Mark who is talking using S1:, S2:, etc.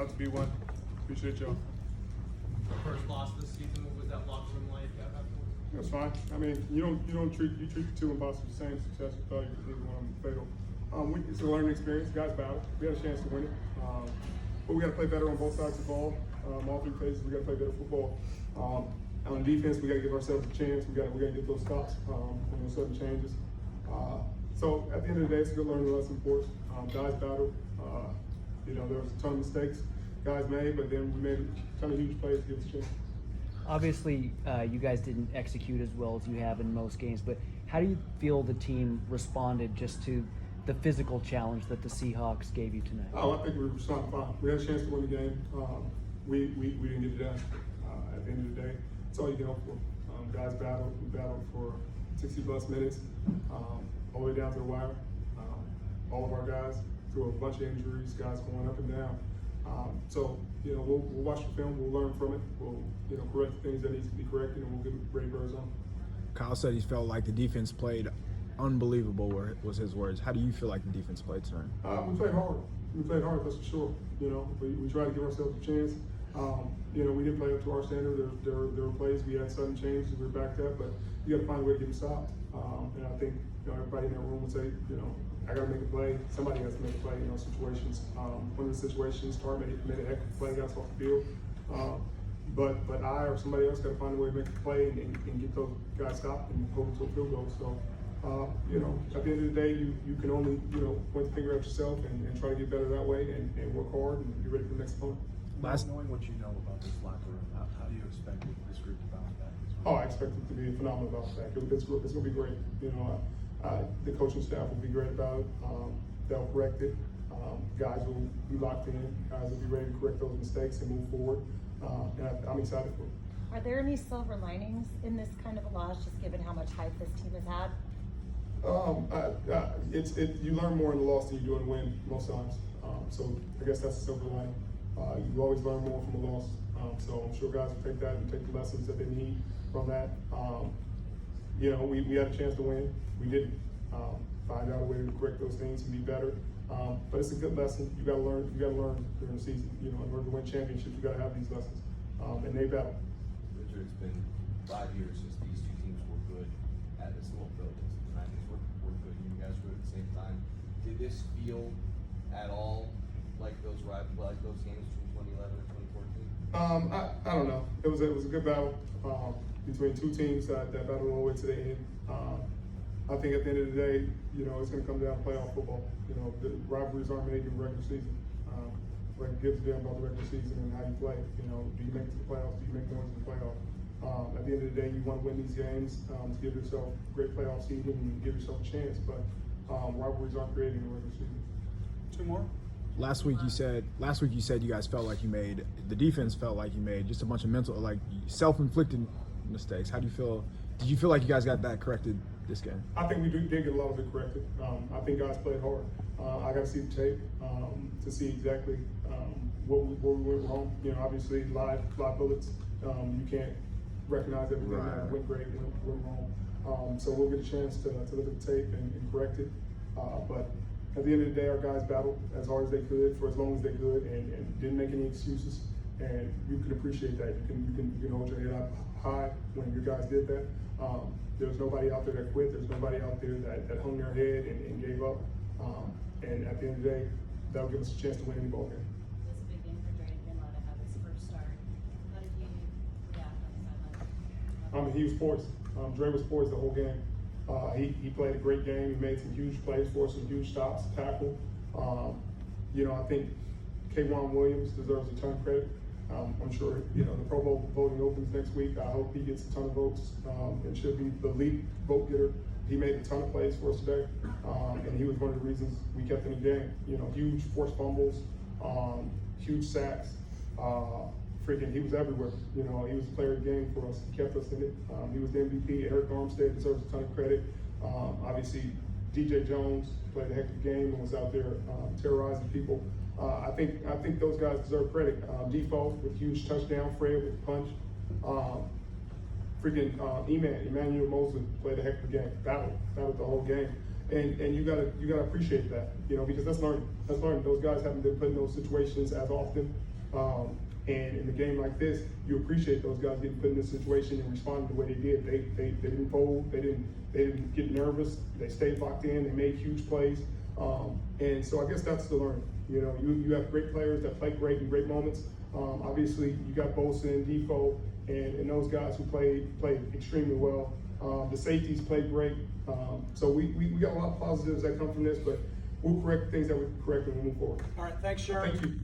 S1: out to be one. Appreciate y'all.
S2: First loss of the season, what was that locker room like afterwards?
S1: That's fine. I mean, you treat the two imposters the same. Success with failure, neither one of them fatal. It's a learning experience. Guys battled. We had a chance to win it, but we got to play better on both sides of the ball. All three phases, we got to play better football. On defense, we got to give ourselves a chance. We got to get those stops on those sudden changes. So at the end of the day, it's a good learning lesson for us. Guys battled. There was a ton of mistakes guys made, but then we made a ton of huge plays to give us a chance.
S3: Obviously, you guys didn't execute as well as you have in most games, but how do you feel the team responded just to the physical challenge that the Seahawks gave you tonight?
S1: Oh, I think we responded fine. We had a chance to win the game. We didn't get it done. At the end of the day, that's all you can hope for. Guys battled. We battled for 60-plus minutes, all the way down to the wire. All of our guys through a bunch of injuries, guys going up and down. We'll watch the film. We'll learn from it. We'll correct the things that need to be corrected, and we'll give Brady Birds on.
S4: Kyle said he felt like the defense played unbelievable, was his words. How do you feel like the defense played tonight?
S1: We played hard. We played hard, that's for sure. We tried to give ourselves a chance. We didn't play up to our standard. There were plays we had sudden changes, we were backed up, but you got to find a way to get them stopped. And I think everybody in that room would say, I got to make a play. Somebody has to make a play. Situations. One of the situations, Tar made a heck of a play, got us off the field. But I or somebody else got to find a way to make a play and get those guys stopped and hold them to a field goal. So, at the end of the day, you can only point the finger at yourself and try to get better that way and work hard and be ready for the next opponent.
S5: Knowing what you know about this locker room, how do you expect this group to bounce back?
S1: Oh, I expect it to be a phenomenal bounce back. It's going to be great. The coaching staff will be great about it. They'll correct it. Guys will be locked in. Guys will be ready to correct those mistakes and move forward. And I'm excited for it.
S6: Are there any silver linings in this kind of a loss, just given how much hype this team has had?
S1: You learn more in the loss than you do in the win most times. So I guess that's a silver lining. You always learn more from a loss. So I'm sure guys will take that and take the lessons that they need from that. We had a chance to win. We didn't. Find out a way to correct those things and be better. But it's a good lesson. You got to learn. You got to learn during the season. In order to win championships, you got to have these lessons. And they battle.
S7: Richard, it's been 5 years since these two teams were good at this little building. And I think we're good. You guys were at the same time. Did this feel at all like those games from 2011 and 2014?
S1: I don't know. It was a good battle between two teams that battled all the way to the end. I think at the end of the day, it's going to come down to playoff football. The rivalries aren't made in the regular season. What gives a damn about the regular season and how you play. Do you make it to the playoffs? Do you make noise in the playoffs? At the end of the day, you want to win these games to give yourself a great playoff season and give yourself a chance. But rivalries aren't created in the regular season.
S5: Two more.
S4: Last week you said you guys felt like the defense felt like you made just a bunch of self-inflicted mistakes. How do you feel? Did you feel like you guys got that corrected this game?
S1: I think we did get a lot of it corrected. I think guys played hard. I got to see the tape to see exactly where we went wrong. Obviously live bullets. You can't recognize everything that went great and went wrong. So we'll get a chance to look at the tape and correct it. But at the end of the day, our guys battled as hard as they could for as long as they could and didn't make any excuses. And you can appreciate that. You can hold your head up high when your guys did that. There was nobody out there that quit. There's nobody out there that hung their head and gave up. And at the end of the day, that'll give us a chance to win any ball game.
S8: It was a big game for Dre to have his first start. How did you react on the sideline?
S1: He was poised. Dre was poised the whole game. He played a great game. He made some huge plays for us, some huge stops, tackle. I think K'Wan Williams deserves a ton of credit. I'm sure the Pro Bowl voting opens next week. I hope he gets a ton of votes and should be the lead vote getter. He made a ton of plays for us today, and he was one of the reasons we kept in the game. Huge forced fumbles, huge sacks. He was everywhere. He was the player of the game for us. He kept us in it. He was the MVP. Eric Armstead deserves a ton of credit. Obviously, DJ Jones played a heck of a game and was out there terrorizing people. I think those guys deserve credit. Defoe with a huge touchdown, Fred with a punch. Emmanuel Mosley played a heck of a game. Battled the whole game, and you gotta appreciate that, because that's learning. Those guys haven't been put in those situations as often. And in a game like this, you appreciate those guys getting put in this situation and responding the way they did. They didn't fold. They didn't get nervous. They stayed locked in. They made huge plays. And so I guess that's the learning. You know, you have great players that play great in great moments. Obviously, you got Bosa and Defoe and those guys who played extremely well. The safeties played great. So we got a lot of positives that come from this, but we'll correct things that we can correct and move forward.
S9: All right, thanks, Sherman.
S1: Thank you.